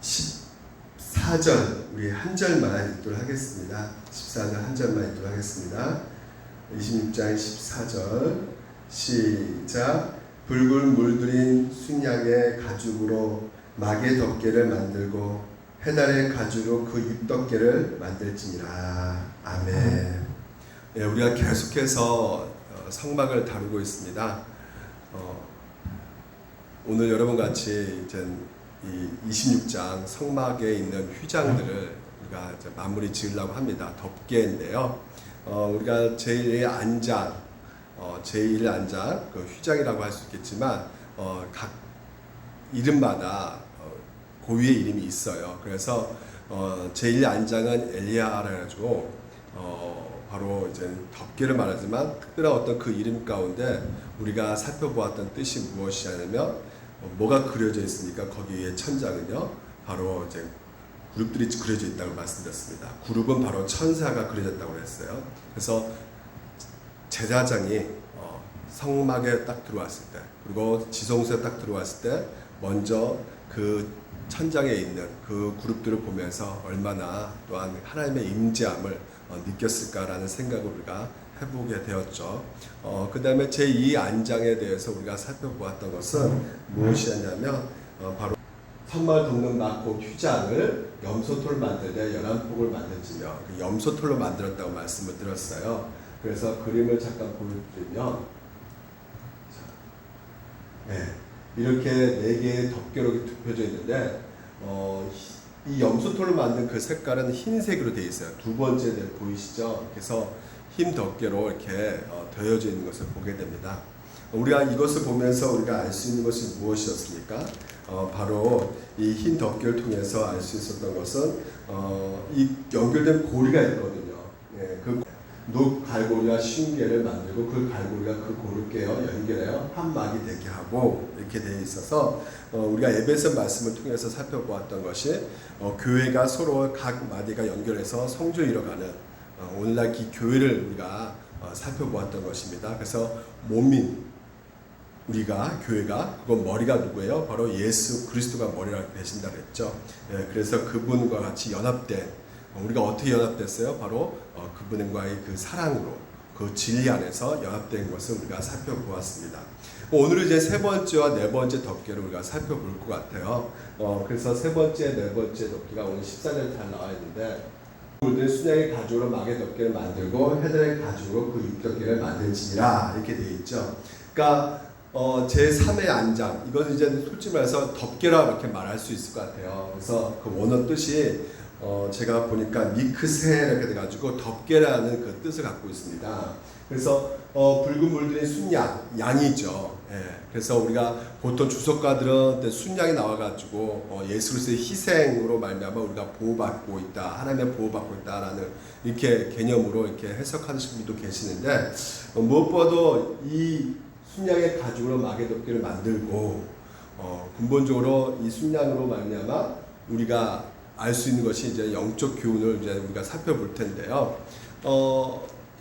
14절 우리 한 절만 읽도록 하겠습니다. 14절 한 절만 읽도록 하겠습니다. 26장 14절 시작. 붉은 물들인 순양의 가죽으로 막의 덮개를 만들고 해달의 가죽으로 그 윗덮개를 만들지니라. 아멘. 예, 우리가 계속해서 성막을 다루고 있습니다. 오늘 여러분 같이 이제 이 26장 성막에 있는 휘장들을 우리가 이제 마무리 지으려고 합니다. 덮개인데요. 우리가 제1안장, 제1안장 그 휘장이라고 할 수 있겠지만 각 이름마다 고유의 이름이 있어요. 그래서 제1안장은 엘리야라 가지고 바로 이제 덮개를 말하지만 특별한 어떤 그 이름 가운데 우리가 살펴보았던 뜻이 무엇이냐면 뭐가 그려져 있습니까? 거기에 천장은요 바로 이제 그룹들이 그려져 있다고 말씀드렸습니다. 그룹은 바로 천사가 그려졌다고 했어요. 그래서 제사장이 성막에 딱 들어왔을 때, 그리고 지성소에 딱 들어왔을 때 먼저 그 천장에 있는 그 그룹들을 보면서 얼마나 또한 하나님의 임재함을 느꼈을까라는 생각을 우리가 해보게 되었죠. 그 다음에 제2안장에 대해서 우리가 살펴보았던 것은 무엇이었냐면 바로 성막을 덮는 막고 휘장을 염소털로 만들 때 11폭을 만들지며 그 염소털로 만들었다고 말씀을 드렸어요. 그래서 그림을 잠깐 보여드리면 이렇게 4개의 덮개로 덮여져 있는데 이 염소털로 만든 그 색깔은 흰색으로 되어 있어요. 두 번째 보이시죠? 그래서 흰 덮개로 이렇게 되어져 있는 것을 보게 됩니다. 우리가 이것을 보면서 우리가 알 수 있는 것이 무엇이었습니까? 바로 이 흰 덮개를 통해서 알 수 있었던 것은 이 연결된 고리가 있거든요. 그 녹갈고리와 쉰개를 만들고 그 갈고리가 그 고리를 깨어 연결하여 한 막이 되게 하고 이렇게 되어 있어서 우리가 에베소 말씀을 통해서 살펴보았던 것이 교회가 서로 각 마디가 연결해서 성전을 이뤄가는 오늘날 이 교회를 우리가 살펴보았던 것입니다. 그래서 몸인 우리가 교회가 그건 머리가 누구예요? 바로 예수 그리스도가 머리라고 되신다 그랬죠. 그래서 그분과 같이 연합된 우리가 어떻게 연합됐어요? 바로 그분과의 그 사랑으로 그 진리 안에서 연합된 것을 우리가 살펴보았습니다. 오늘은 이제 세 번째와 네 번째 덮개를 우리가 살펴볼 것 같아요. 그래서 세 번째, 네 번째 덮개가 오늘 14절 잘 나와 있는데 물든 순양의 가죽으로 막의 덮개를 만들고 해달의 가죽으로 그 윗덮개를 만들지니라 이렇게 되어 있죠. 그러니까 제3의 안장 이것은 이제 솔직히 말해서 덮개라 이렇게 말할 수 있을 것 같아요. 그래서 그 원어 뜻이 제가 보니까 미크세 이렇게 돼가지고 덮개라는 그 뜻을 갖고 있습니다. 그래서 붉은 물들인 순양, 양이죠. 그래서 우리가 보통 주석가들은 순양이 나와가지고 예수 그리스도의 희생으로 말미암아 우리가 보호받고 있다, 하나님의 보호받고 있다라는 이렇게 개념으로 이렇게 해석하는 분도 계시는데 무엇보다도 이 순양의 가죽으로 막의 덮개를 만들고 근본적으로 이 순양으로 말미암아 우리가 알 수 있는 것이 이제 영적 교훈을 이제 우리가 살펴볼 텐데요.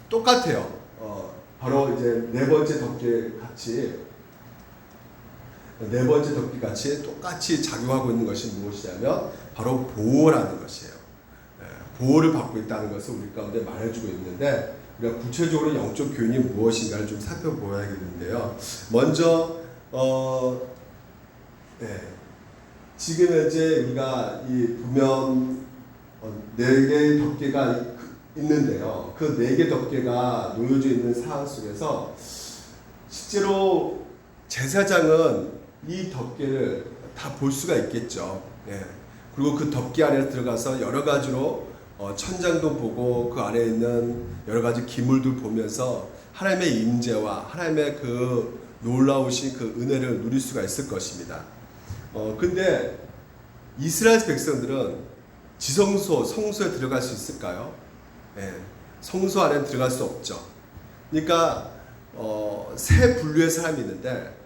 똑같아요. 바로 이제 네 번째 덮개 같이 똑같이 작용하고 있는 것이 무엇이냐면 바로 보호라는 것이에요. 보호를 받고 있다는 것을 우리 가운데 말해주고 있는데 우리가 구체적으로 영적 교훈이 무엇인가를 좀 살펴보아야겠는데요. 먼저 지금 현재 우리가 이 보면 4개의 덮개가 있는데요. 그 4개 덮개가 놓여져 있는 상황 속에서 실제로 제사장은 이 덮개를 다 볼 수가 있겠죠. 그리고 그 덮개 안에 들어가서 여러 가지로 천장도 보고 그 안에 있는 여러 가지 기물들 보면서 하나님의 임재와 하나님의 그 놀라우신 그 은혜를 누릴 수가 있을 것입니다. 근데 이스라엘 백성들은 지성소, 성소에 들어갈 수 있을까요? 성소 안에 들어갈 수 없죠. 그러니까 세 분류의 사람이 있는데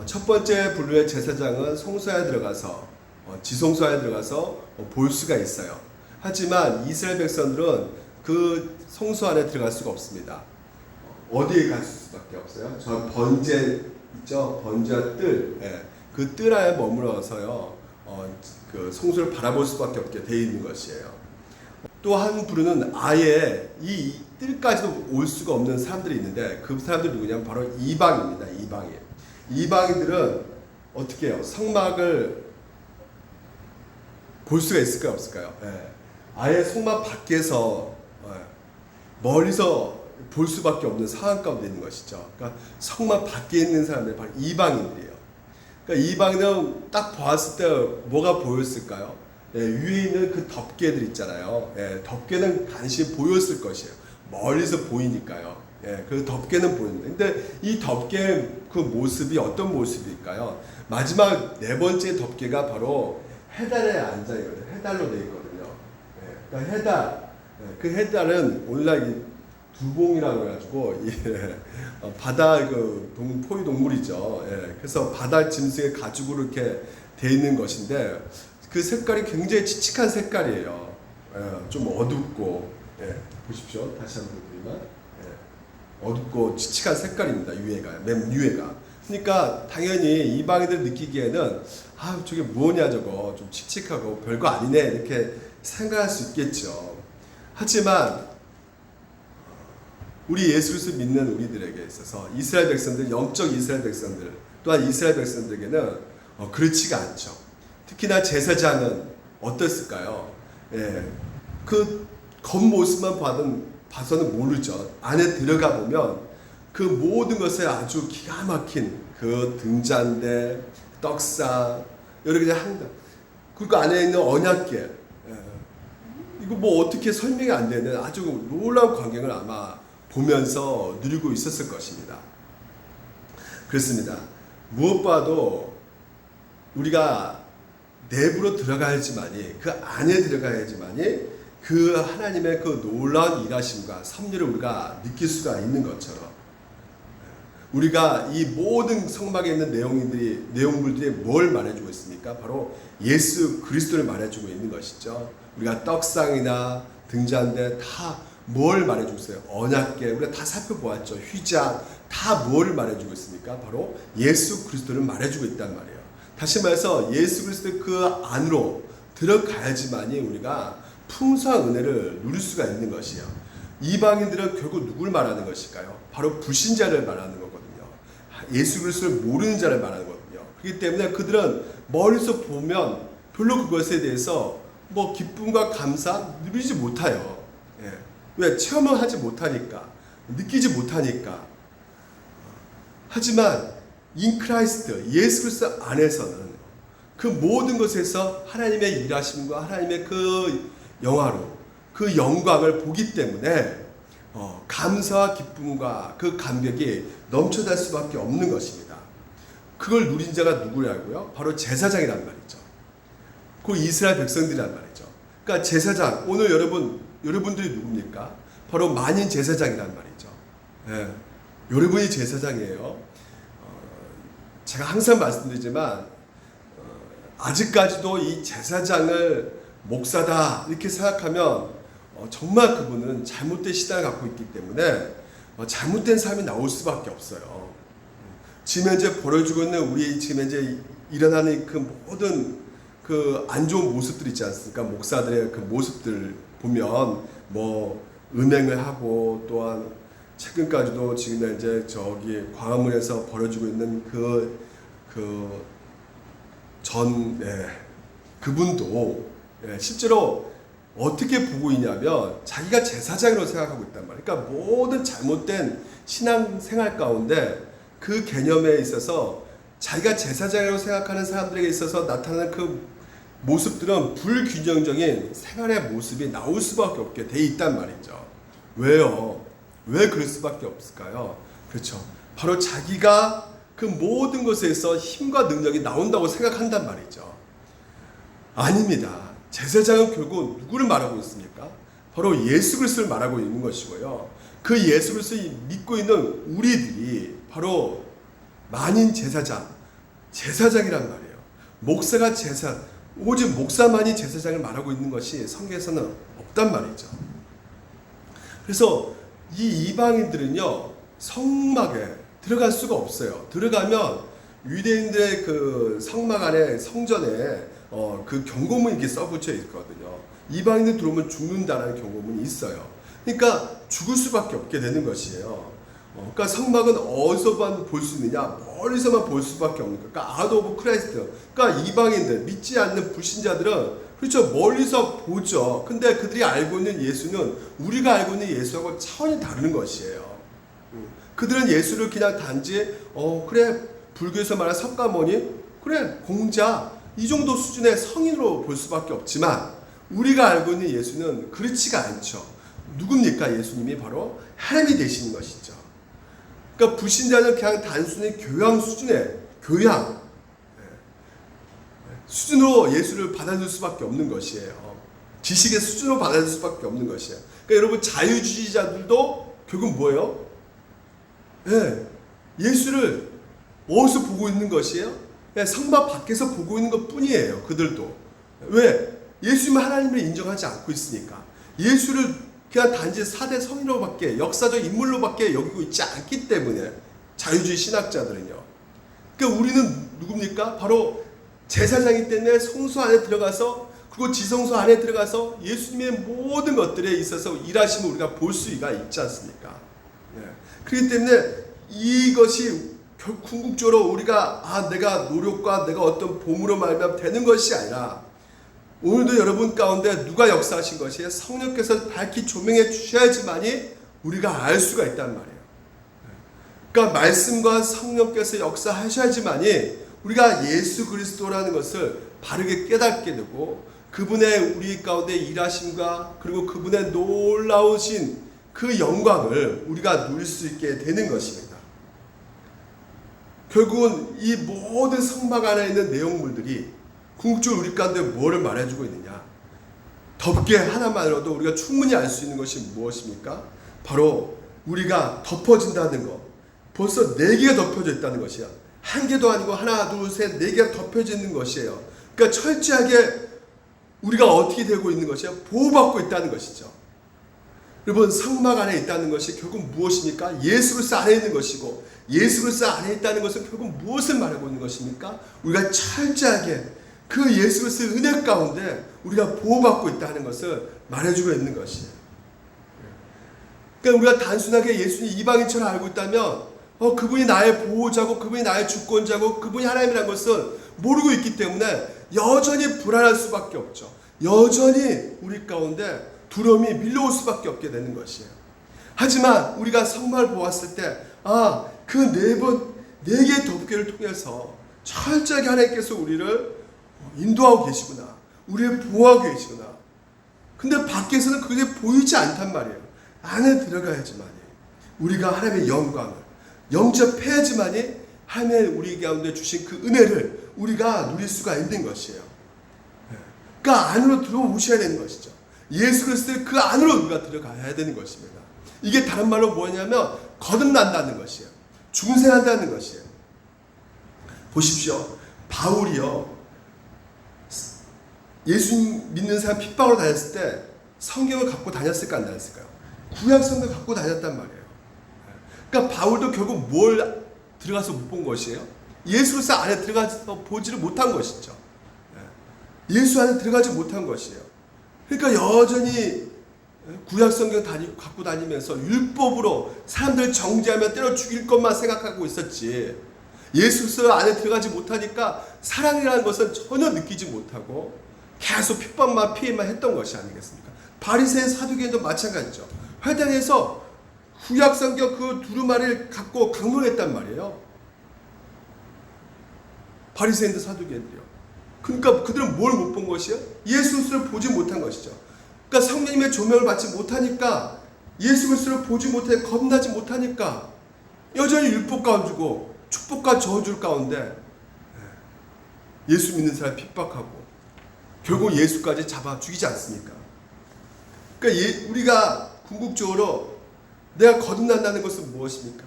첫 번째 분류의 제사장은 성소에 들어가서 지성소 안에 들어가서 볼 수가 있어요. 하지만 이스라엘 백성들은 그 성소 안에 들어갈 수가 없습니다. 어디에 갈 수밖에 없어요? 저 번제 있죠? 번제와 뜰. 그 뜰 안에 머물러서요. 그 성소를 바라볼 수밖에 없게 되어 있는 것이에요. 또 한 부류는 아예 이 뜰까지도 올 수가 없는 사람들이 있는데 그 사람들이 누구냐면 바로 이방입니다. 이방인. 이방인들은 어떻게 해요? 성막을 볼 수가 있을까요? 없을까요? 예. 아예 성막 밖에서 멀리서 볼 수밖에 없는 상황 가운데 있는 것이죠. 그러니까 성막 밖에 있는 사람들이 바로 이방인들이에요. 그러니까 이방인은 딱 보았을 때 뭐가 보였을까요? 위에 있는 그 덮개들 있잖아요. 덮개는 간신히 보였을 것이에요. 멀리서 보이니까요. 그 덮개는 보이는데, 근데 이 덮개 그 모습이 어떤 모습일까요? 마지막 네 번째 덮개가 바로 해달에 앉아 있거든요. 해달로 되어 있거든요. 그러니까 해달, 그 해달은 오늘날 두봉이라고 해가지고 바다 그 포유 동물이죠. 그래서 바다 짐승의 가죽으로 이렇게 돼 있는 것인데 그 색깔이 굉장히 칙칙한 색깔이에요. 좀 어둡고 보십시오. 다시 한번 보면 어둡고 칙칙한 색깔입니다. 맨 위에가. 그러니까 당연히 이방인들 느끼기에는 저게 뭐냐 저거 좀 칙칙하고 별거 아니네 이렇게 생각할 수 있겠죠. 하지만 우리 예수 그리스도 믿는 우리들에게 있어서 이스라엘 백성들, 영적 이스라엘 백성들 또한 이스라엘 백성들에게는 그렇지가 않죠. 특히나 제사장은 어땠을까요? 그 겉모습만 봐서는 모르죠. 안에 들어가 보면 그 모든 것에 아주 기가 막힌 그 등잔대, 떡상, 여러 가지 항당, 그리고 안에 있는 언약궤, 이거 뭐 어떻게 설명이 안 되는 아주 놀라운 광경을 아마 보면서 누리고 있었을 것입니다. 그렇습니다. 무엇봐도 우리가 내부로 들어가야지만이, 그 안에 들어가야지만이 그 하나님의 그 놀라운 일하심과 섭리를 우리가 느낄 수가 있는 것처럼 우리가 이 모든 성막에 있는 내용물들이 뭘 말해주고 있습니까? 바로 예수 그리스도를 말해주고 있는 것이죠. 우리가 떡상이나 등잔대 다 뭘 말해주고 있어요? 언약궤 우리가 다 살펴보았죠. 휘장 다 뭘 말해주고 있습니까? 바로 예수 그리스도를 말해주고 있단 말이에요. 다시 말해서 예수 그리스도 그 안으로 들어가야지만이 우리가 풍성한 은혜를 누릴 수가 있는 것이에요. 이방인들은 결국 누굴 말하는 것일까요? 바로 불신자를 말하는 거거든요. 예수 그리스도를 모르는 자를 말하는 거거든요. 그렇기 때문에 그들은 멀리서 보면 별로 그것에 대해서 뭐 기쁨과 감사 누리지 못해요. 왜? 체험을 하지 못하니까, 느끼지 못하니까. 하지만 인 크라이스트, 예수 그리스도 안에서는 그 모든 것에서 하나님의 일하심과 하나님의 그 영화로 그 영광을 보기 때문에 감사와 기쁨과 그 감격이 넘쳐날 수밖에 없는 것입니다. 그걸 누린 자가 누구냐고요? 바로 제사장이란 말이죠. 그 이스라엘 백성들이란 말이죠. 그러니까 제사장, 오늘 여러분들이 누굽니까? 바로 만인 제사장이란 말이죠. 여러분이 제사장이에요. 제가 항상 말씀드리지만 아직까지도 이 제사장을 목사다 이렇게 생각하면 정말 그분은 잘못된 시각을 갖고 있기 때문에 잘못된 삶이 나올 수밖에 없어요. 지금 현재 벌어지고 있는 우리 지금 현재 일어나는 그 모든 그 안 좋은 모습들 있지 않습니까? 목사들의 그 모습들 보면 뭐 음행을 하고 또한 최근까지도 지금 현재 저기 광화문에서 벌어지고 있는 그분도 실제로 어떻게 보고 있냐면 자기가 제사장으로 생각하고 있단 말이에요. 그러니까 모든 잘못된 신앙생활 가운데 그 개념에 있어서 자기가 제사장으로 생각하는 사람들에게 있어서 나타나는 그 모습들은 불균형적인 생활의 모습이 나올 수밖에 없게 돼 있단 말이죠. 왜요? 왜 그럴 수밖에 없을까요? 그렇죠. 바로 자기가 그 모든 것에서 힘과 능력이 나온다고 생각한단 말이죠. 아닙니다. 제사장은 결국 누구를 말하고 있습니까? 바로 예수 그리스도를 말하고 있는 것이고요. 그 예수 그리스도를 믿고 있는 우리들이 바로 만인 제사장이란 말이에요. 목사가 오직 목사만이 제사장을 말하고 있는 것이 성경에서는 없단 말이죠. 그래서 이 이방인들은요, 성막에 들어갈 수가 없어요. 들어가면 유대인들의 그 성막 안에 성전에 그 경고문이 이렇게 써붙여 있거든요. 이방인들 들어오면 죽는다라는 경고문이 있어요. 그러니까 죽을 수밖에 없게 되는 것이에요. 그러니까 성막은 어디서만 볼 수 있느냐? 멀리서만 볼 수밖에 없는 거예요. 그러니까 아웃 오브 크라이스트. 그러니까 이방인들, 믿지 않는 불신자들은 그렇죠, 멀리서 보죠. 근데 그들이 알고 있는 예수는 우리가 알고 있는 예수하고 차원이 다른 것이에요. 그들은 예수를 그냥 단지 그래, 불교에서 말하는 석가모니, 그래, 공자, 이 정도 수준의 성인으로 볼 수밖에 없지만 우리가 알고 있는 예수는 그렇지가 않죠. 누굽니까? 예수님이 바로 하나님이 되시는 것이죠. 그러니까 불신자는 그냥 단순히 교양 수준의 수준으로 예수를 받아들일 수밖에 없는 것이에요. 지식의 수준으로 받아들일 수밖에 없는 것이에요. 그러니까 여러분, 자유주의자들도 결국 뭐예요? 예수를 어디서 보고 있는 것이에요? 성막 밖에서 보고 있는 것 뿐이에요. 그들도. 왜? 예수님은 하나님을 인정하지 않고 있으니까. 예수를 그냥 단지 4대 성인으로밖에, 역사적 인물로밖에 여기고 있지 않기 때문에, 자유주의 신학자들은요. 그러니까 우리는 누굽니까? 바로 제사장이기 때문에 성소 안에 들어가서, 그리고 지성소 안에 들어가서 예수님의 모든 것들에 있어서 일하심을 우리가 볼 수가 있지 않습니까? 그렇기 때문에 이것이 궁극적으로 우리가 내가 노력과 내가 어떤 봄으로 말미암아 되는 것이 아니라, 오늘도 여러분 가운데 누가 역사하신 것이에요? 성령께서 밝히 조명해 주셔야지만이 우리가 알 수가 있단 말이에요. 그러니까 말씀과 성령께서 역사하셔야지만이 우리가 예수 그리스도라는 것을 바르게 깨닫게 되고, 그분의 우리 가운데 일하심과 그리고 그분의 놀라우신 그 영광을 우리가 누릴 수 있게 되는 것입니다. 결국은 이 모든 성막 안에 있는 내용물들이 궁극적으로 우리 가운데 뭐를 말해주고 있느냐? 덮개 하나만으로도 우리가 충분히 알 수 있는 것이 무엇입니까? 바로 우리가 덮어진다는 것. 벌써 4개가 덮여져 있다는 것이야. 한 개도 아니고 하나, 둘, 셋, 4개가 덮여져 있는 것이에요. 그러니까 철저하게 우리가 어떻게 되고 있는 것이야? 보호받고 있다는 것이죠. 여러분, 성막 안에 있다는 것이 결국 무엇입니까? 예수 그리스도 안에 있는 것이고, 예수 그리스도 안에 있다는 것은 결국 무엇을 말하고 있는 것입니까? 우리가 철저하게 그 예수 그리스도의 은혜 가운데 우리가 보호받고 있다는 것을 말해주고 있는 것이에요. 그러니까 우리가 단순하게 예수님 이방인처럼 알고 있다면 그분이 나의 보호자고 그분이 나의 주권자고 그분이 하나님이라는 것을 모르고 있기 때문에 여전히 불안할 수밖에 없죠. 여전히 우리 가운데 두려움이 밀려올 수밖에 없게 되는 것이에요. 하지만 우리가 성막을 보았을 때 그 4개의 덮개를 통해서 철저하게 하나님께서 우리를 인도하고 계시구나, 우리를 보호하고 계시구나. 근데 밖에서는 그게 보이지 않단 말이에요. 안에 들어가야지만이 우리가 하나님의 영광을 영접해야지만이 하나님의 우리 가운데 주신 그 은혜를 우리가 누릴 수가 있는 것이에요. 그러니까 안으로 들어오셔야 되는 것이죠. 예수 그리스도의 그 안으로 우리가 들어가야 되는 것입니다. 이게 다른 말로 뭐냐면 거듭난다는 것이에요. 중생한다는 것이에요. 보십시오. 바울이요, 예수님 믿는 사람 핍박으로 다녔을 때 성경을 갖고 다녔을까 안 다녔을까요? 구약 성경 갖고 다녔단 말이에요. 그러니까 바울도 결국 뭘 들어가서 못 본 것이에요? 예수 그리스도 안에 들어가서 보지를 못한 것이죠. 예수 안에 들어가지 못한 것이에요. 그러니까 여전히 구약 성경 갖고 다니면서 율법으로 사람들을 정죄하며 때려 죽일 것만 생각하고 있었지, 예수 그리스도 안에 들어가지 못하니까 사랑이라는 것은 전혀 느끼지 못하고 계속 핍박만 피해만 했던 것이 아니겠습니까? 바리새인 사두개인도 마찬가지죠. 회당에서 구약 성경 그 두루마리를 갖고 강론했단 말이에요. 바리새인들 사두개인들요. 그러니까 그들은 뭘 못 본 것이요? 예수 그리스도를 보지 못한 것이죠. 그러니까 성령님의 조명을 받지 못하니까, 예수 그리스도를 보지 못해 겁나지 못하니까 여전히 율법 가지고 축복과 저주를 가운데 예수 믿는 사람 핍박하고 결국 예수까지 잡아 죽이지 않습니까? 그러니까 우리가 궁극적으로 내가 거듭난다는 것은 무엇입니까?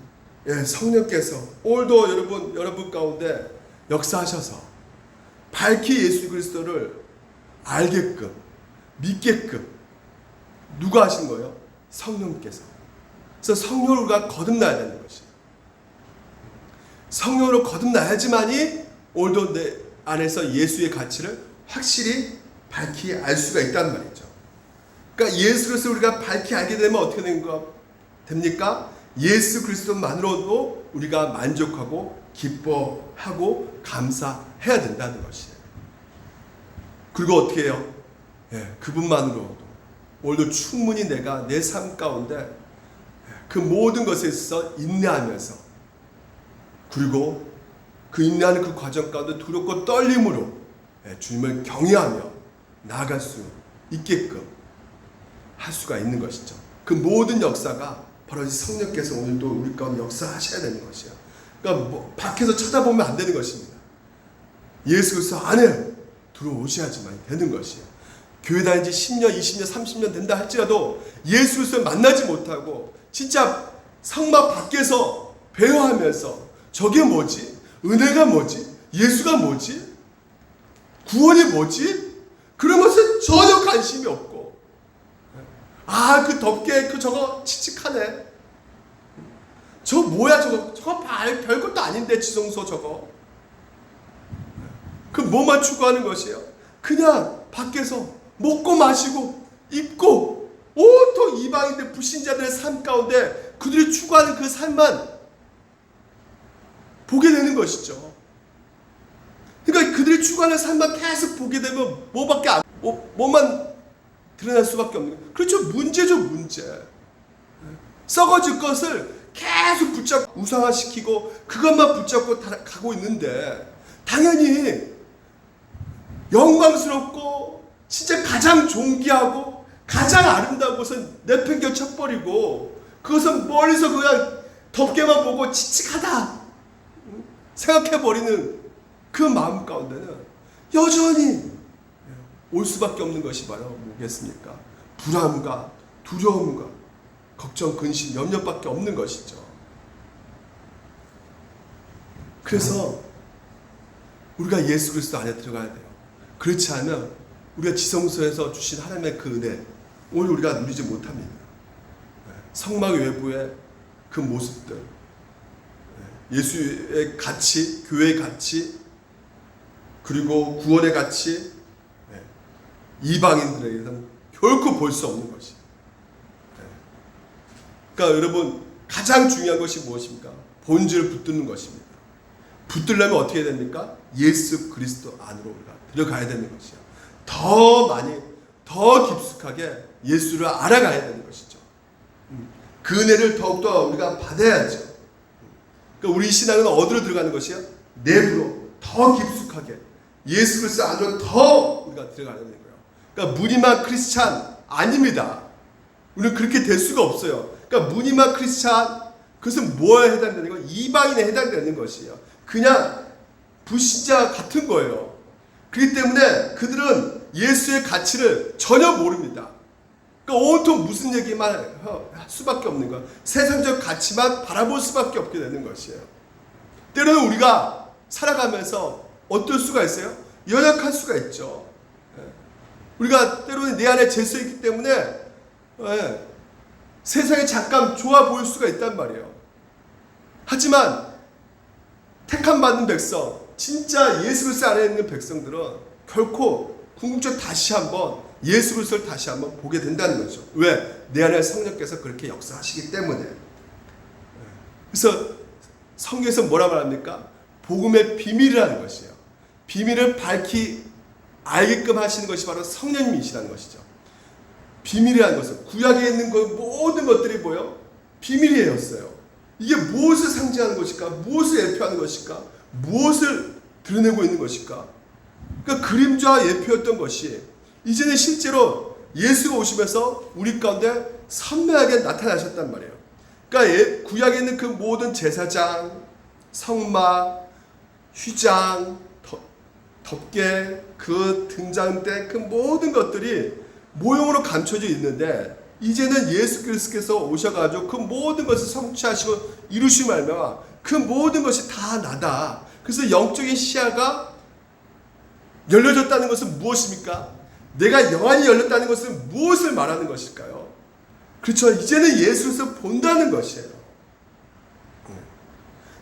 성령께서 오늘도 여러분 가운데 역사하셔서 밝히 예수 그리스도를 알게끔, 믿게끔 누가 하신 거예요? 성령께서. 그래서 성령으로 우리가 거듭나야 되는 것이에요. 성령으로 거듭나야지만이 오늘도 내 안에서 예수의 가치를 확실히 밝히 알 수가 있단 말이죠. 그러니까 예수 그리스도를 우리가 밝히 알게 되면 어떻게 됩니까? 예수 그리스도만으로도 우리가 만족하고 기뻐하고 감사해야 된다는 것이에요. 그리고 어떻게 해요? 그분만으로도 오늘도 충분히 내가 내 삶 가운데 그 모든 것에 있어서 인내하면서, 그리고 그 인내하는 그 과정 가운데 두렵고 떨림으로 주님을 경외하며 나아갈 수 있게끔 할 수가 있는 것이죠. 그 모든 역사가 바로 이 성령께서 오늘도 우리 가운데 역사하셔야 되는 것이에요. 그러니까 밖에서 쳐다보면 안 되는 것입니다. 예수 그리스도 안에 들어오셔야지만 되는 것이에요. 교회 다닌 지 10년, 20년, 30년 된다 할지라도 예수 그리스도를 만나지 못하고 진짜 성막 밖에서 배워하면서 저게 뭐지? 은혜가 뭐지? 예수가 뭐지? 구원이 뭐지? 그러면서 전혀 관심이 없고, 그 덮개 저거 칙칙하네. 저 뭐야 저거 별것도 아닌데 지성소 저거. 그 뭐만 추구하는 것이에요? 그냥 밖에서 먹고 마시고 입고 온통 이방인들 불신자들의 삶 가운데 그들이 추구하는 그 삶만 보게 되는 것이죠. 그러니까 그들이 추구하는 삶만 계속 보게 되면 뭐만 드러날 수밖에 없는 거예요. 그렇죠. 문제죠, 문제. 썩어질 것을 계속 붙잡고 우상화시키고 그것만 붙잡고 가고 있는데, 당연히 영광스럽고 진짜 가장 존귀하고 가장 아름다운 것은 내팽겨 쳐버리고 그것은 멀리서 그냥 덮개만 보고 칙칙하다 생각해버리는 그 마음 가운데는 여전히 올 수밖에 없는 것이 바로 뭐겠습니까? 불안과 두려움과 걱정, 근심, 염려밖에 없는 것이죠. 그래서 우리가 예수 그리스도 안에 들어가야 돼요. 그렇지 않으면 우리가 지성소에서 주신 하나님의 그 은혜 오늘 우리가 누리지 못합니다. 성막 외부의 그 모습들, 예수의 가치, 교회의 가치, 그리고 구원의 가치, 이방인들에게서는 결코 볼 수 없는 것이에요. 그러니까 여러분, 가장 중요한 것이 무엇입니까? 본질을 붙드는 것입니다. 붙들려면 어떻게 해야 됩니까? 예수 그리스도 안으로 우리가 들어가야 되는 것이요. 더 많이, 더 깊숙하게 예수를 알아가야 되는 것이죠. 그 은혜를 더욱더 우리가 받아야죠. 그러니까 우리 신앙은 어디로 들어가는 것이요? 내부로 더 깊숙하게 예수 그리스도 안으로 더 우리가 들어가야 되는 거예요. 그러니까 무늬만 크리스찬 아닙니다. 우리는 그렇게 될 수가 없어요. 그러니까 무늬만 크리스찬, 그것은 뭐에 해당되는 거예요? 이방인에 해당되는 것이에요. 그냥 불신자 같은 거예요. 그렇기 때문에 그들은 예수의 가치를 전혀 모릅니다. 그러니까 온통 무슨 얘기만 할 수밖에 없는 거예요. 세상적 가치만 바라볼 수밖에 없게 되는 것이에요. 때로는 우리가 살아가면서 어떨 수가 있어요? 연약할 수가 있죠. 우리가 때로는 내 안에 죄성이 있기 때문에 세상에 잠깐 좋아 보일 수가 있단 말이에요. 하지만 택함 받는 백성, 진짜 예수 그리스도 안에 있는 백성들은 결코 궁극적으로 다시 한번 예수 그리스도를 다시 한번 보게 된다는 거죠. 왜? 내 안에 성령께서 그렇게 역사하시기 때문에. 그래서 성경에서 뭐라 말합니까? 복음의 비밀이라는 것이에요. 비밀을 밝히 알게끔 하시는 것이 바로 성령님이시라는 것이죠. 비밀이라는 것은 구약에 있는 모든 것들이 뭐예요? 비밀이었어요. 이게 무엇을 상징하는 것일까? 무엇을 예표하는 것일까? 무엇을 드러내고 있는 것일까? 그러니까 그림자와 예표였던 것이 이제는 실제로 예수가 오시면서 우리 가운데 선명하게 나타나셨단 말이에요. 그러니까 구약에 있는 그 모든 제사장, 성막, 휘장, 덮개, 그 등장대, 그 모든 것들이 모형으로 감춰져 있는데, 이제는 예수 그리스도께서 오셔가지고 그 모든 것을 성취하시고 이루시고 말미암아 그 모든 것이 다 나다. 그래서 영적인 시야가 열려졌다는 것은 무엇입니까? 내가 영안이 열렸다는 것은 무엇을 말하는 것일까요? 그렇죠. 이제는 예수를 본다는 것이에요.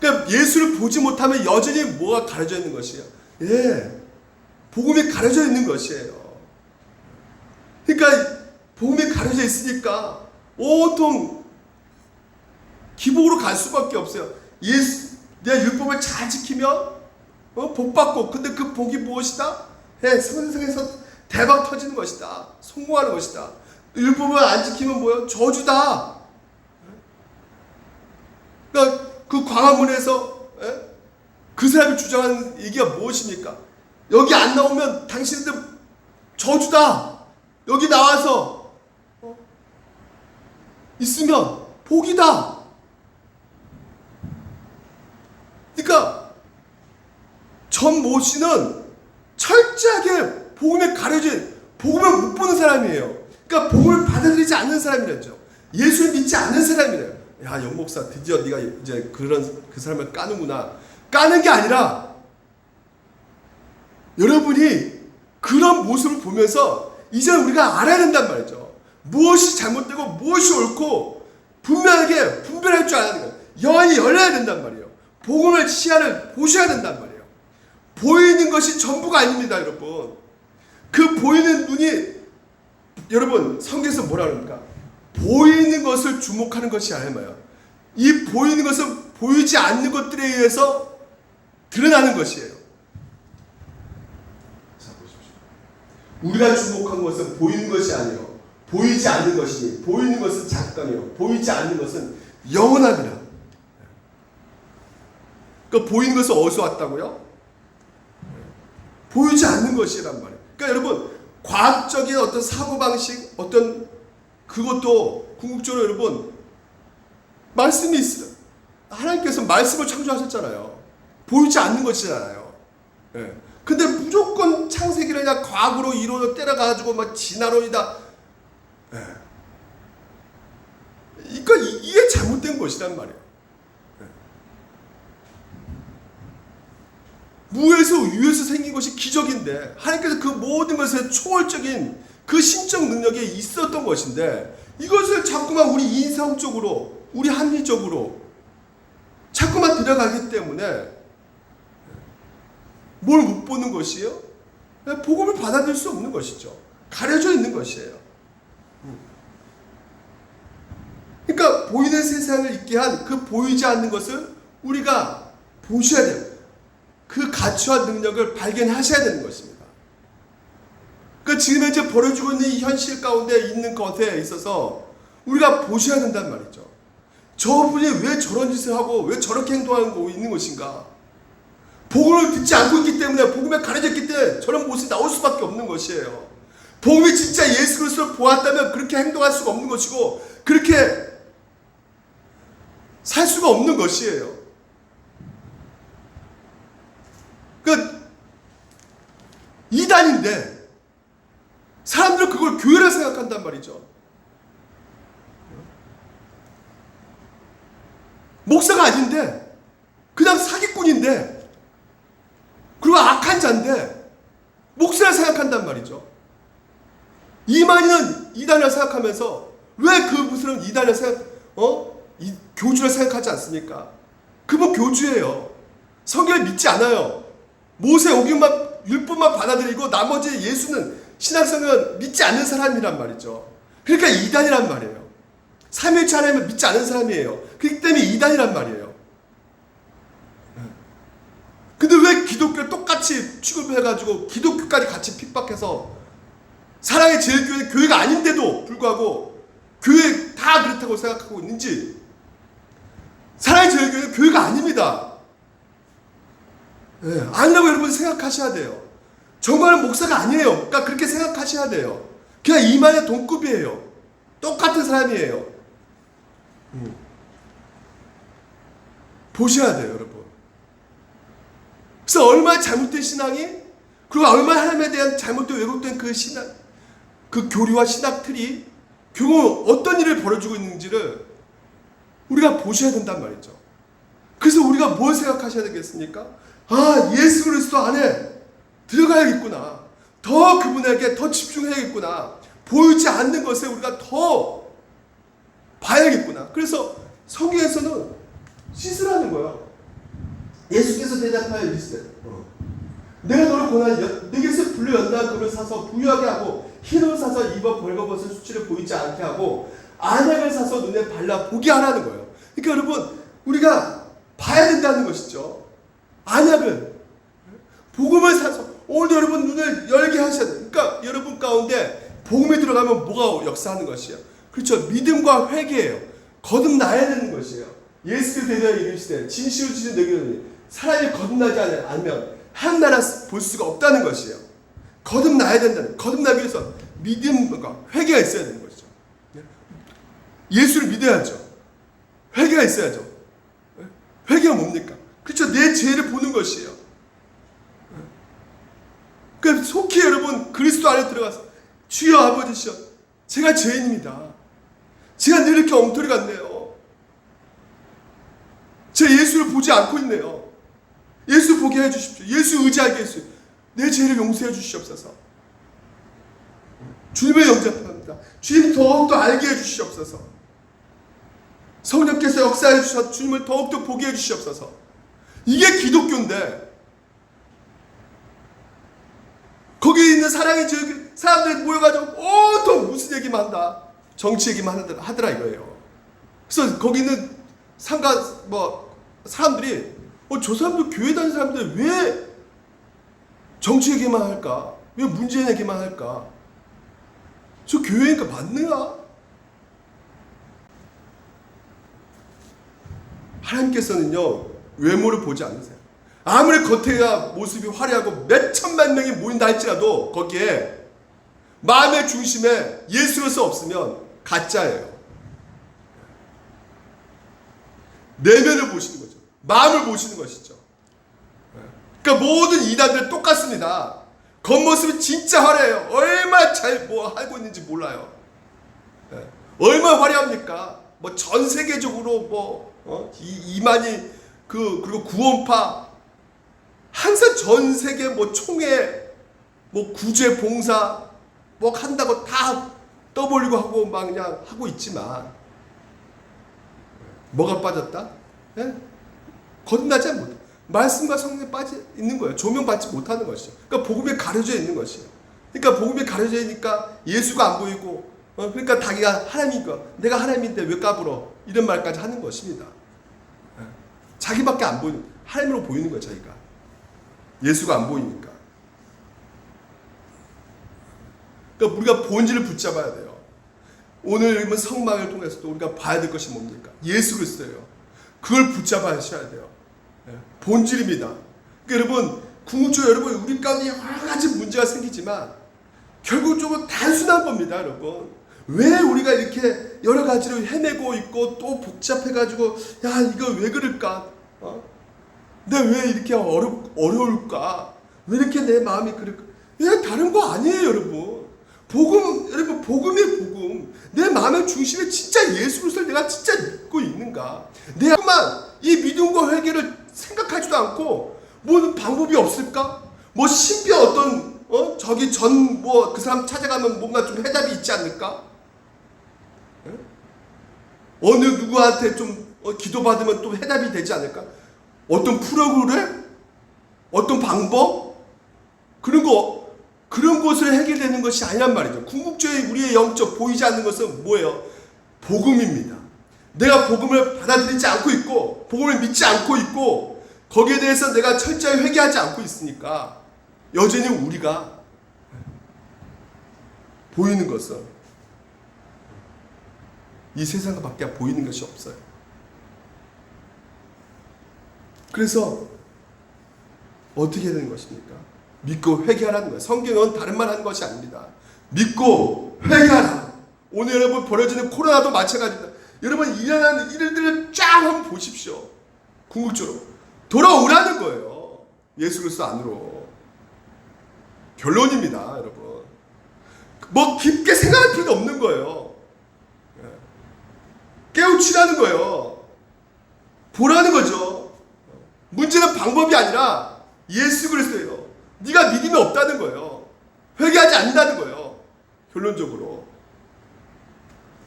그러니까 예수를 보지 못하면 여전히 뭐가 가려져 있는 것이에요? 복음이 가려져 있는 것이에요. 그러니까 복음이 가려져 있으니까 온통 기복으로 갈 수밖에 없어요. 내 율법을 잘 지키면 복 받고, 근데 그 복이 무엇이다? 세상에서 대박 터지는 것이다. 성공하는 것이다. 율법을 안 지키면 뭐예요? 저주다. 그러니까 그 광화문에서 그 사람이 주장하는 얘기가 무엇입니까? 여기 안 나오면 당신들 저주다. 여기 나와서 있으면 복이다. 그러니까 전 모 씨는 철저하게 복음에 가려진, 복음을 못 보는 사람이에요. 그러니까 복음을 받아들이지 않는 사람이랬죠. 예수를 믿지 않는 사람이래요. 야, 영 목사 드디어 네가 이제 그 사람을 까는구나. 까는 게 아니라 여러분이 그런 모습을 보면서 이제 우리가 알아야 된단 말이죠. 무엇이 잘못되고 무엇이 옳고 분명하게 분별할 줄 알아야 돼요. 영안이 열려야 된단 말이에요. 복음을 시야를 보셔야 된단 말이에요. 보이는 것이 전부가 아닙니다, 여러분. 그 보이는 눈이, 여러분 성경에서 뭐라 그럽니까? 보이는 것을 주목하는 것이 아니에요. 이 보이는 것은 보이지 않는 것들에 의해서 드러나는 것이에요. 자, 보십시오. 우리가 주목한 것은 보이는 것이 아니요, 보이지 않는 것이니, 보이는 것은 잠깐이요, 보이지 않는 것은 영원합니다. 그러니까 보이는 것은 어디서 왔다고요? 보이지 않는 것이란 말이에요. 그러니까 여러분, 과학적인 어떤 사고방식, 어떤 그것도 궁극적으로 여러분 말씀이 있어요. 하나님께서 말씀을 창조하셨잖아요. 보이지 않는 것이잖아요. 예. 근데 무조건 창세기를 그냥 과학으로 이론을 때려가지고 막 진화론이다. 예. 그러니까 이게 잘못된 것이란 말이에요. 예. 무에서 유에서 생긴 것이 기적인데 하나님께서 그 모든 것에 초월적인 그 신적 능력이 있었던 것인데, 이것을 자꾸만 우리 인성적으로, 우리 합리적으로 자꾸만 들어가기 때문에 뭘 못 보는 것이에요? 복음을 받아들일 수 없는 것이죠. 가려져 있는 것이에요. 그러니까 보이는 세상을 있게 한 그 보이지 않는 것을 우리가 보셔야 돼요. 그 가치와 능력을 발견하셔야 되는 것입니다. 그러니까 지금 현재 벌어지고 있는 이 현실 가운데 있는 것에 있어서 우리가 보셔야 된단 말이죠. 저분이 왜 저런 짓을 하고 왜 저렇게 행동하고 있는 것인가? 복음을 듣지 않고 있기 때문에, 복음에 가려졌기 때문에 저런 모습이 나올 수밖에 없는 것이에요. 복음이 진짜 예수 그리스도를 보았다면 그렇게 행동할 수가 없는 것이고, 그렇게 살 수가 없는 것이에요. 그러니까 이단인데 사람들은 그걸 교회라 생각한단 말이죠. 목사가 아닌데 그냥 사기꾼인데, 그리고 악한 자인데 목사라 생각한단 말이죠. 이만희는 이단이라 생각하면서 왜 그 무슨 이단이라 교주라 생각하지 않습니까? 그분 교주예요. 성경을 믿지 않아요. 모세 오경만 율법만 받아들이고 나머지 예수는 신앙성은 믿지 않는 사람이란 말이죠. 그러니까 이단이란 말이에요. 삼위일체 하나님을 믿지 않는 사람이에요. 그렇기 때문에 이단이란 말이에요. 근데 왜 기독교를 똑같이 취급해가지고 기독교까지 같이 핍박해서 사랑의 제일교회는 교회가 아닌데도 불구하고 교회 다 그렇다고 생각하고 있는지. 사랑의 제일교회는 교회가 아닙니다. 아니라고 여러분 생각하셔야 돼요. 정말은 목사가 아니에요. 그러니까 그렇게 생각하셔야 돼요. 그냥 이만의 동급이에요. 똑같은 사람이에요. 보셔야 돼요, 여러분. 그래서 얼마나 잘못된 신앙이, 그리고 얼마나 하나님에 대한 잘못된 왜곡된 그 신앙, 그 교리와 신학틀이 결국 어떤 일을 벌어지고 있는지를 우리가 보셔야 된단 말이죠. 그래서 우리가 뭘 생각하셔야 되겠습니까? 아, 예수 그리스도 안에 들어가야겠구나. 더 그분에게 더 집중해야겠구나. 보이지 않는 것에 우리가 더 봐야겠구나. 그래서 성경에서는 씻으라는 거예요. 예수께서 대답하여 이르시되 내가 너를 권하니 내게서 불로 연단한 금을 사서 부유하게 하고 흰 옷 사서 입어 벌거벗은 수치를 보이지 않게 하고 안약을 사서 눈에 발라 보게 하라는 거예요. 그러니까 여러분 우리가 봐야 된다는 것이죠. 안약을 복음을 사서 오늘도 여러분 눈을 열게 하셔야 돼요. 그러니까 여러분 가운데 복음이 들어가면 뭐가 역사하는 것이에요? 그렇죠. 믿음과 회개예요. 거듭나야 되는 것이에요. 예수께서 대대하여 이르시되 진실로 주신 너희는 사람이 거듭나지 않으면 한 나라 볼 수가 없다는 것이에요. 거듭나야 된다는, 거듭나기 위해서 믿음과 회개가 있어야 되는 것이죠. 예수를 믿어야죠. 회개가 있어야죠. 회개가 뭡니까? 그렇죠. 내 죄를 보는 것이에요. 그러니까 속히 여러분 그리스도 안에 들어가서 주여 아버지시여 제가 죄인입니다. 제가 늘 이렇게 엉터리 같네요. 제 예수를 보지 않고 있네요. 예수 보게 해주십시오. 예수 의지하게 해주십시오. 내 죄를 용서해 주시옵소서. 주님의 영접합니다. 주님 더욱더 알게 해주시옵소서. 성령께서 역사해 주셔서 주님을 더욱더 보게 해주시옵소서. 이게 기독교인데 거기 있는 사랑의 사람들이 모여가지고 온통 무슨 얘기만 한다. 정치 얘기만 하더라 이거예요. 그래서 거기 있는 사람들이 저 사람들 교회 다니는 사람들 왜 정치 얘기만 할까? 왜 문재인 얘기만 할까? 저 교회니까 맞느냐? 하나님께서는요 외모를 보지 않으세요. 아무리 겉에가 모습이 화려하고 몇 천만 명이 모인다 할지라도 거기에 마음의 중심에 예수로서 없으면 가짜예요. 내면을 보시는 거죠. 마음을 보시는 것이죠. 그러니까 모든 이단들 똑같습니다. 겉모습이 진짜 화려해요. 얼마나 잘 하고 있는지 몰라요. 얼마나 화려합니까? 전 세계적으로 이만희 그리고 구원파 항상 전 세계 총회 구제 봉사 한다고 다 떠벌리고 하고 막 그냥 하고 있지만 뭐가 빠졌다? 거듭나지 못해. 말씀과 성령에 빠져 있는 거예요. 조명받지 못하는 것이죠. 그러니까 복음에 가려져 있는 것이에요. 그러니까 복음에 가려져 있으니까 예수가 안 보이고 그러니까 자기가 하나님이니까 내가 하나님인데 왜 까불어? 이런 말까지 하는 것입니다. 자기밖에 안 보이는 하나님으로 보이는 거예요. 자기가 예수가 안 보이니까. 그러니까 우리가 본질을 붙잡아야 돼요. 오늘 성막을 통해서도 우리가 봐야 될 것이 뭡니까? 예수 그리스도예요. 그걸 붙잡아야 돼요. 본질입니다. 그러니까 여러분 궁극적으로 여러분 우리 가운데 여러 가지 문제가 생기지만 결국적으로 단순한 겁니다. 여러분 왜 우리가 이렇게 여러 가지로 헤매고 있고 또 복잡해가지고 야 이거 왜 그럴까? 내가 왜 이렇게 어려울까? 왜 이렇게 내 마음이 그럴까? 이게 다른 거 아니에요, 여러분. 여러분 복음이에요, 복음. 내 마음의 중심에 진짜 예수 그리스도를 내가 진짜 믿고 있는가? 내가만 이 믿음과 회개를 생각하지도 않고 뭐 방법이 없을까? 신비 어떤 저기 그 사람 찾아가면 뭔가 좀 해답이 있지 않을까? 어느 누구한테 좀 기도받으면 또 해답이 되지 않을까? 어떤 프로그램? 어떤 방법? 그런 것으로 해결되는 것이 아니란 말이죠. 궁극적인 우리의 영적 보이지 않는 것은 뭐예요? 복음입니다. 내가 복음을 받아들이지 않고 있고 복음을 믿지 않고 있고 거기에 대해서 내가 철저히 회개하지 않고 있으니까 여전히 우리가 보이는 것은 이 세상밖에 보이는 것이 없어요. 그래서 어떻게 해야 되는 것입니까? 믿고 회개하라는 거예요. 성경은 다른 말 하는 것이 아닙니다. 믿고 회개하라. 오늘 여러분 벌어지는 코로나도 마찬가지입니다. 여러분 일어나는 일들을 쫙 한번 보십시오. 궁극적으로 돌아오라는 거예요. 예수 그리스도 안으로. 결론입니다, 여러분. 깊게 생각할 필요도 없는 거예요. 깨우치라는 거예요. 보라는 거죠. 문제는 방법이 아니라 예수 그리스도예요. 네가 믿음이 없다는 거예요. 회개하지 않는다는 거예요. 결론적으로.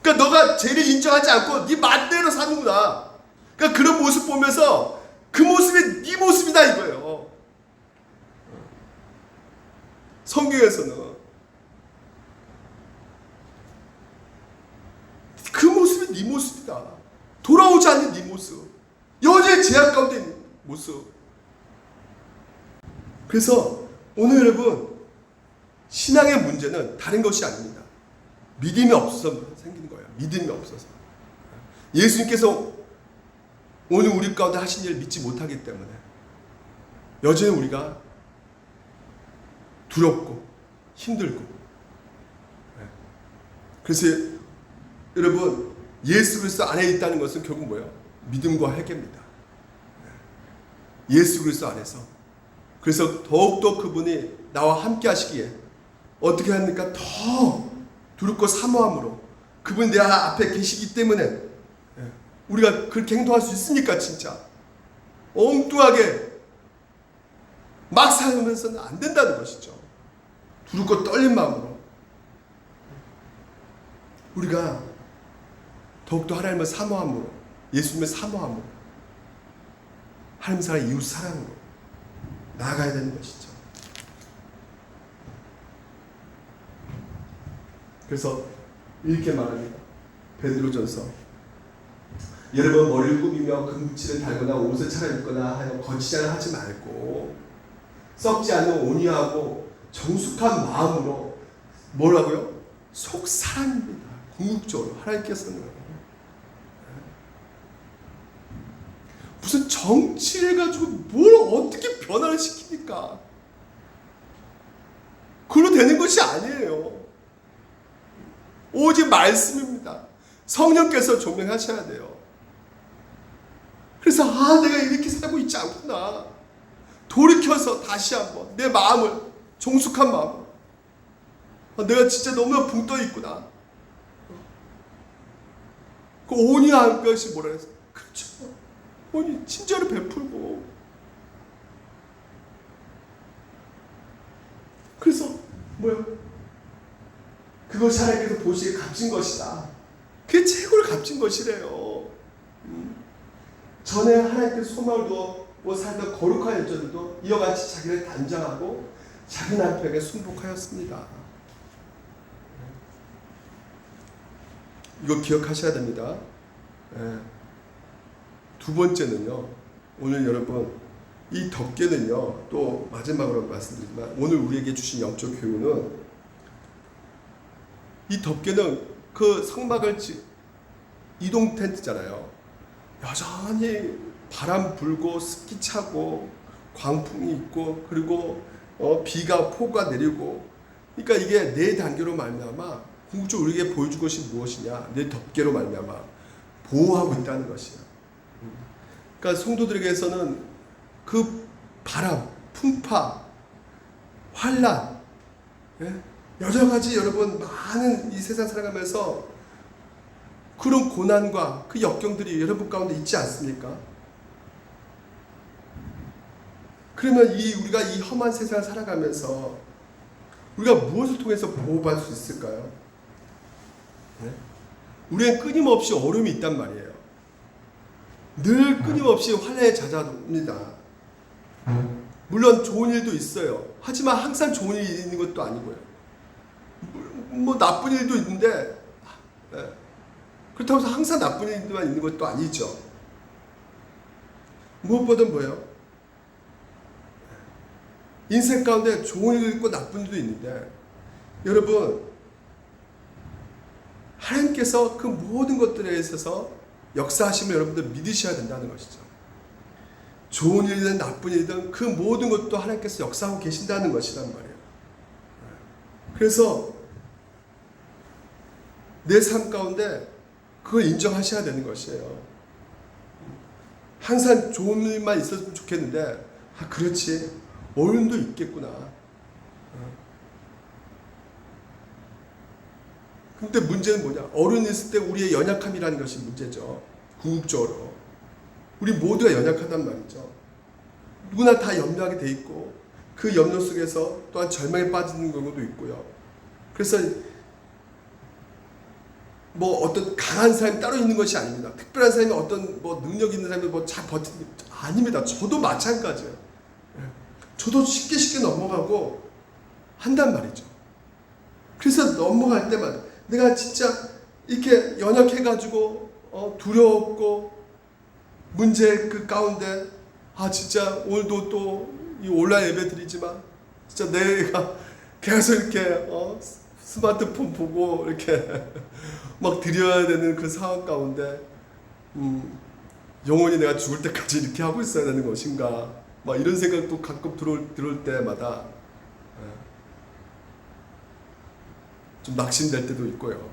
그러니까 너가 죄를 인정하지 않고 네 맛대로 사는구나. 그러니까 그런 모습 보면서 그 모습이 네 모습이다 이거예요. 성경에서는 그 모습이 네 모습이다. 돌아오지 않는 네 모습, 여자의 제약 가운데 있는 모습. 그래서 오늘 여러분, 신앙의 문제는 다른 것이 아닙니다. 믿음이 없어서 생기는 거예요. 믿음이 없어서. 예수님께서 오늘 우리 가운데 하신 일을 믿지 못하기 때문에 여전히 우리가 두렵고 힘들고. 그래서 여러분, 예수 그리스도 안에 있다는 것은 결국 뭐예요? 믿음과 회개입니다. 예수 그리스도 안에서. 그래서 더욱더 그분이 나와 함께 하시기에 어떻게 합니까? 더 두렵고 사모함으로 그분이 내 앞에 계시기 때문에 우리가 그렇게 행동할 수 있으니까 진짜 엉뚱하게 막 살면서는 안 된다는 것이죠. 두렵고 떨린 마음으로 우리가 더욱더 하나님을 사모함으로, 예수님을 사모함으로, 하나님 사랑 이웃 사랑으로 나아가야 되는 것이죠. 그래서 이렇게 말합니다. 베드로전서. 여러분, 머리를 꾸미며 금붙이를 달거나 옷을 차려입거나 하여 거치자를 하지 말고 썩지 않는 온유하고 정숙한 마음으로 뭐라고요? 속 사랑입니다. 궁극적으로 하나님께서는 무슨 정치를 가지고 뭘 어떻게 변화를 시킵니까? 그걸로 되는 것이 아니에요. 오직 말씀입니다. 성령께서 조명하셔야 돼요. 그래서 내가 이렇게 살고 있지 않구나. 돌이켜서 다시 한번 내 마음을, 정숙한 마음, 내가 진짜 너무나 붕 떠 있구나. 그 온유한 것이 뭐라 해서 그렇죠. 온유, 친절을 베풀고. 그래서 뭐야? 그것이 하나님께서 보시기에 값진 것이다. 그게 최고로 값진 것이래요. 전에 하나님께서 소망을 두어 살던 거룩한 여자들도 이와 같이 자기를 단장하고 자기 남편에게 순복하였습니다. 이거 기억하셔야 됩니다. 두 번째는요, 오늘 여러분, 이 덮개는요, 또 마지막으로 말씀드리지만 오늘 우리에게 주신 영적 교훈은, 이 덮개는 그 성막을 이동 텐트잖아요. 여전히 바람 불고 습기 차고 광풍이 있고 그리고 비가 폭우가 내리고, 그러니까 이게 네 단계로 말미암아 궁극적으로 우리에게 보여줄 것이 무엇이냐? 네 덮개로 말미암아 보호하고 있다는 것이에요. 그러니까 성도들에게서는 그 바람, 풍파, 환란, 여러 가지 여러분 많은 이 세상 살아가면서 그런 고난과 그 역경들이 여러분 가운데 있지 않습니까? 그러면 우리가 이 험한 세상을 살아가면서 우리가 무엇을 통해서 보호받을 수 있을까요? 우리는 끊임없이 어려움이 있단 말이에요. 늘 끊임없이 환난에 잦아듭니다. 물론 좋은 일도 있어요. 하지만 항상 좋은 일이 있는 것도 아니고요. 뭐 나쁜 일도 있는데 그렇다고 해서 항상 나쁜 일만 있는 것도 아니죠. 무엇보다 뭐예요? 인생 가운데 좋은 일도 있고 나쁜 일도 있는데, 여러분, 하나님께서 그 모든 것들에 있어서 역사하심을 여러분들 믿으셔야 된다는 것이죠. 좋은 일이든 나쁜 일이든 그 모든 것도 하나님께서 역사하고 계신다는 것이란 말이에요. 그래서 내 삶 가운데 그걸 인정하셔야 되는 것이에요. 항상 좋은 일만 있었으면 좋겠는데, 그렇지, 어려움도 있겠구나. 근데 문제는 뭐냐? 어려움이 있을 때 우리의 연약함이라는 것이 문제죠. 궁극적으로 우리 모두가 연약하단 말이죠. 누구나 다 염려하게 돼 있고, 그 염려 속에서 또한 절망에 빠지는 경우도 있고요. 그래서 뭐 어떤 강한 사람이 따로 있는 것이 아닙니다. 특별한 사람이 어떤 뭐 능력 있는 사람이 뭐 잘 버티는 아닙니다. 저도 마찬가지예요. 저도 쉽게 넘어가고 한단 말이죠. 그래서 넘어갈 때마다 내가 진짜 이렇게 연약해가지고 두려웠고 문제 그 가운데 진짜 오늘도 또 이 온라인 예배 드리지만 진짜 내가 계속 이렇게 스마트폰 보고 이렇게 막 드려야 되는 그 상황 가운데 영원히 내가 죽을 때까지 이렇게 하고 있어야 되는 것인가 막 이런 생각도 가끔 들어올 때마다 좀 낙심될 때도 있고요.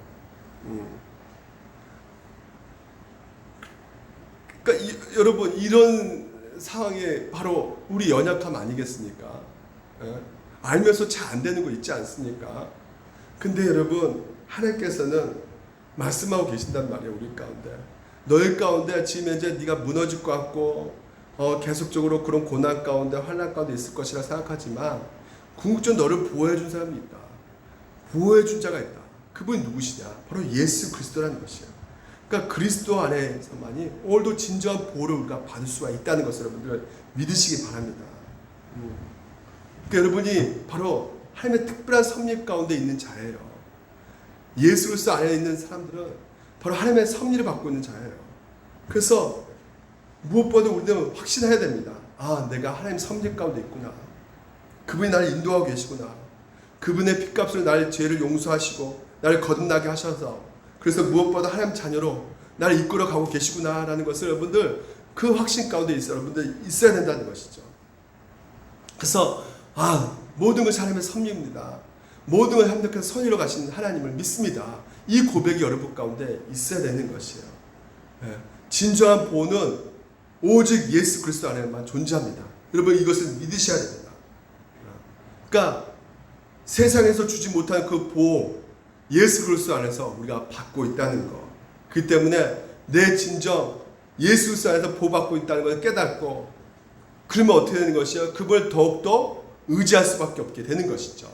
그러니까 여러분 이런 상황이 바로 우리 연약함 아니겠습니까? 알면서 잘 안 되는 거 있지 않습니까? 근데 여러분 하나님께서는 말씀하고 계신단 말이에요. 우리 가운데 너희 가운데 지금 현재 네가 무너질 것 같고 계속적으로 그런 고난 가운데 환난 가운데 있을 것이라 생각하지만 궁극적으로 너를 보호해 준 사람이 있다. 보호해 준 자가 있다. 그분이 누구시냐? 바로 예수 그리스도라는 것이에요. 그러니까 그리스도 안에서만이 오늘도 진정한 보호를 우리가 받을 수가 있다는 것을 여러분들 믿으시기 바랍니다. 그러니까 여러분이 바로 하나님의 특별한 섭리 가운데 있는 자예요. 예수 그리스도 안에 있는 사람들은 바로 하나님의 섭리를 받고 있는 자예요. 그래서 무엇보다 우리는 확신해야 됩니다. 내가 하나님 섭리 가운데 있구나. 그분이 나를 인도하고 계시구나. 그분의 핏값으로 나의 죄를 용서하시고 나를 거듭나게 하셔서 그래서 무엇보다 하나님 자녀로 나를 이끌어 가고 계시구나라는 것을 여러분들 그 확신 가운데 여러분들 있어야 된다는 것이죠. 그래서 모든 것이 하나님의 섭리입니다. 모든 걸 합력해서 선의로 가신 하나님을 믿습니다. 이 고백이 여러분 가운데 있어야 되는 것이에요. 진정한 보호는 오직 예수 그리스도 안에만 존재합니다. 여러분 이것을 믿으셔야 됩니다. 그러니까 세상에서 주지 못한 그 보호 예수 그리스도 안에서 우리가 받고 있다는 것. 그 때문에 내 진정 예수 그리스도 안에서 보호받고 있다는 것을 깨닫고 그러면 어떻게 되는 것이요? 그걸 더욱더 의지할 수밖에 없게 되는 것이죠.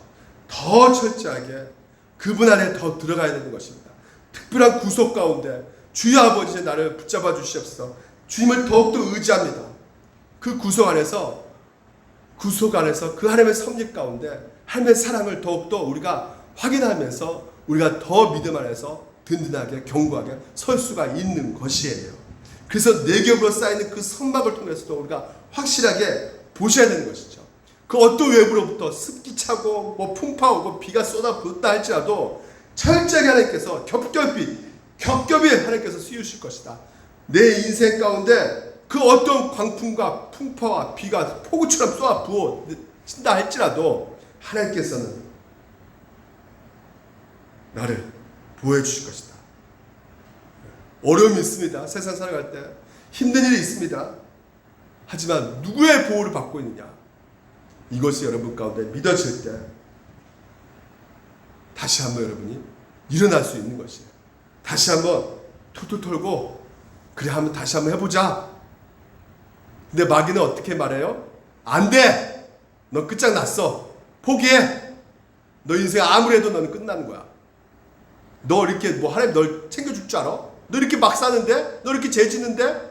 더 철저하게 그분 안에 더 들어가야 되는 것입니다. 특별한 구속 가운데 주여 아버지 나를 붙잡아 주시옵소서. 주님을 더욱더 의지합니다. 그 구속 안에서 그 하나님의 섭리 가운데 하나님의 사랑을 더욱더 우리가 확인하면서 우리가 더 믿음 안에서 든든하게 견고하게 설 수가 있는 것이에요. 그래서 내 겹으로 쌓이는 그 선막을 통해서도 우리가 확실하게 보셔야 되는 것이죠. 그 어떤 외부로부터 습기 차고 풍파 오고 비가 쏟아붓다 할지라도 철저하게 하나님께서 겹겹이 하나님께서 씌우실 것이다. 내 인생 가운데 그 어떤 광풍과 풍파와 비가 폭우처럼 쏟아 부어진다 할지라도 하나님께서는 나를 보호해 주실 것이다. 어려움이 있습니다. 세상 살아갈 때 힘든 일이 있습니다. 하지만 누구의 보호를 받고 있느냐? 이것이 여러분 가운데 믿어질 때 다시 한번 여러분이 일어날 수 있는 것이에요. 다시 한번 툴툴 털고 한번 다시 한번 해보자. 근데 마귀는 어떻게 말해요? 안 돼! 너 끝장났어. 포기해! 너 인생 아무리 해도 너는 끝나는 거야. 너 이렇게 하나님 널 챙겨줄 줄 알아? 너 이렇게 막 사는데? 너 이렇게 죄 짓는데?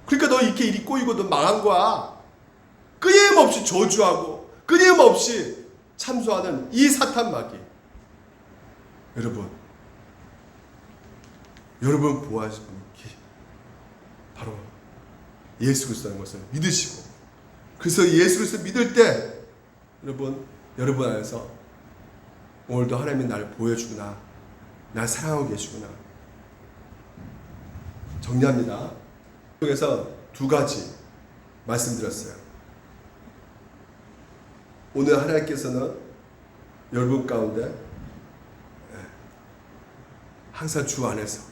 그러니까 너 이렇게 일이 꼬이고 너 망한 거야. 끊임없이 저주하고 끊임없이 참소하는 이 사탄 마귀. 여러분 보호하시는 분이 바로 예수 그리스도라는 것을 믿으시고 그래서 예수 그리스도 믿을 때 여러분 안에서 오늘도 하나님이 나를 보여주구나. 날 사랑하고 계시구나. 정리합니다. 그래서 두 가지 말씀드렸어요. 오늘 하나님께서는 여러분 가운데 항상 주 안에서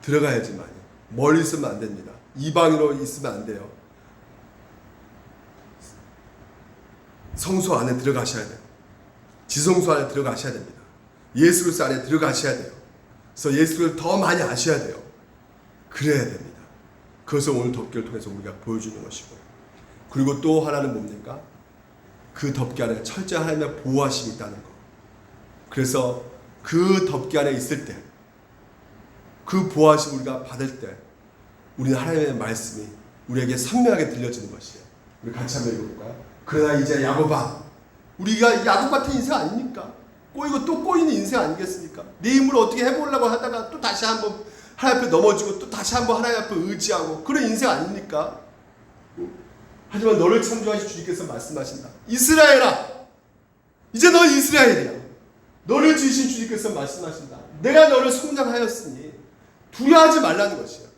들어가야지만 멀리 있으면 안 됩니다. 이방인으로 있으면 안 돼요. 성소 안에 들어가셔야 돼요. 지성소 안에 들어가셔야 됩니다. 예수 그리스도 안에 들어가셔야 돼요. 그래서 예수를 더 많이 아셔야 돼요. 그래야 됩니다. 그것을 오늘 덮개를 통해서 우리가 보여주는 것이고 그리고 또 하나는 뭡니까? 그 덮개 안에 철저한 하나님의 보호하심이 있다는 것. 그래서 그 덮개 안에 있을 때 그 보호하심 우리가 받을 때 우리는 하나님의 말씀이 우리에게 선명하게 들려지는 것이에요. 우리 같이 한번 읽어볼까요? 그러나 이제 야곱아, 우리가 야곱 같은 인생 아닙니까? 꼬이고 또 꼬이는 인생 아니겠습니까? 내 힘으로 어떻게 해보려고 하다가 또 다시 한번 하나님 앞에 넘어지고 또 다시 한번 하나님 앞에 의지하고 그런 인생 아닙니까? 하지만 너를 창조하신 주님께서 말씀하신다. 이스라엘아, 이제 너 이스라엘이야. 너를 지으신 주님께서 말씀하신다. 내가 너를 성장하였으니 두려워하지 말라는 것이야.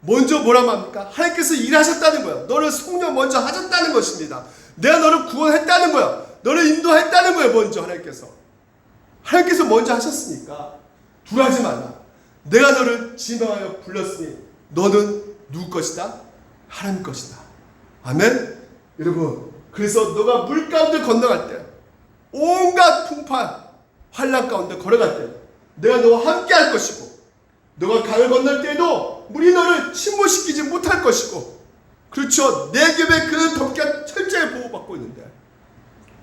먼저 뭐라고 합니까? 하나님께서 일하셨다는 거야. 너를 성령 먼저 하셨다는 것입니다. 내가 너를 구원했다는 거야. 너를 인도했다는 거야. 먼저 하나님께서 먼저 하셨으니까 두려워하지 말라. 내가 너를 지명하여 불렀으니 너는 누구 것이다? 하나님 것이다. 아멘. 여러분, 그래서 너가 물 가운데 건너갈 때, 온갖 풍파 환난 가운데 걸어갈 때 내가 너와 함께 할 것이고, 너가 강을 건널 때에도 물이 너를 침몰시키지 못할 것이고, 그렇죠. 내 겹에 그 덮개가 철저히 보호받고 있는데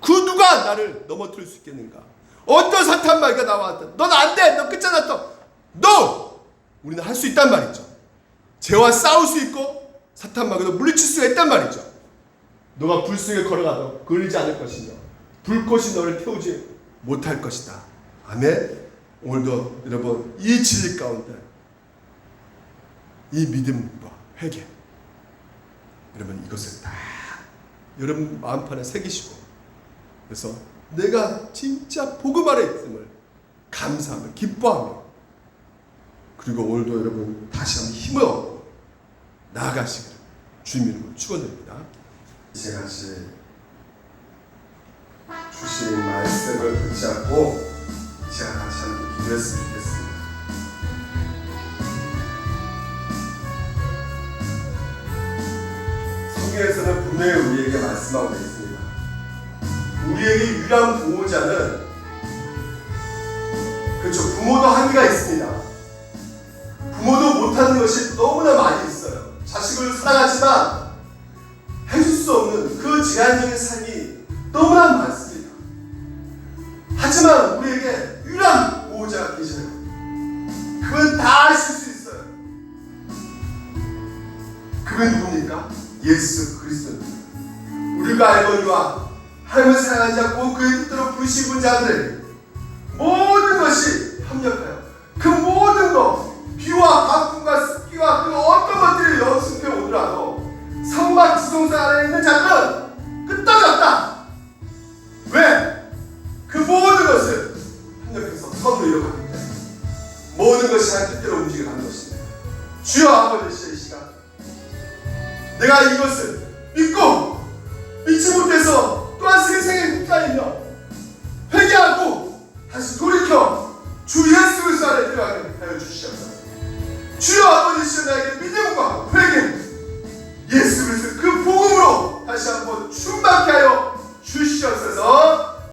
그 누가 나를 넘어뜨릴 수 있겠는가? 어떤 사탄 마귀가 나와왔다. 넌 안 돼. 너 끝장났다. No! 우리는 할 수 있단 말이죠. 죄와 싸울 수 있고 사탄 마귀도 물리칠 수 있단 말이죠. 너가 불 속에 걸어가도 걸리지 않을 것이며 불꽃이 너를 태우지 못할 것이다. 아멘. 오늘도 여러분 이 진리 가운데 이 믿음과 회개, 여러분 이것을 다 여러분 마음판에 새기시고, 그래서 내가 진짜 복음 아래 있음을 감사하며 기뻐하며, 그리고 오늘도 여러분 다시 한번 힘을 얻고 나아가시기를 주님 이름으로 축원드립니다. 이제같이 주신 말씀을 붙잡고 제가 다시 한번 기도했으면 좋겠습니다. 성경에서는 분명히 우리에게 말씀하고 있습니다. 우리에게 유일한 보호자는, 그렇죠, 부모도 한계가 있습니다. 부모도 못하는 것이 너무나 많이 있어요. 자식을 사랑하지만 해줄 수 없는 그 제한적인 삶이 너무나 많습니다. 하지만 우리에게 유일한 보호자가 계셔요. 그건 다 하실 수 있어요. 그건 누굽니까? 예수 그리스도입니다. 우리가 알거니와 하나님을 사랑하지 않고 그의 뜻대로 부르신 자들에게 모든 것이 합력하여 그 모든 것, 비와 강풍과 습기와 그 어떤 것들이 연습해 오더라도 상막 지성소 안에 있는 자들은 끄떡이 없다. 왜? 그 모든 것을 합력해서 선으로 이뤄가기 때문에 모든 것이 하나님 뜻대로 움직여가는 것입니다. 주여 아버지, 이 시간 내가 이것을 믿고 믿지 못해서 또한 세상에 휩싸이며 회개하고 다시 돌이켜 주 예수 그리스도 안에 들어가게 하여 주시옵소서. 주여 아버지, 나에게 믿음과 회개, 예수 그리스도 그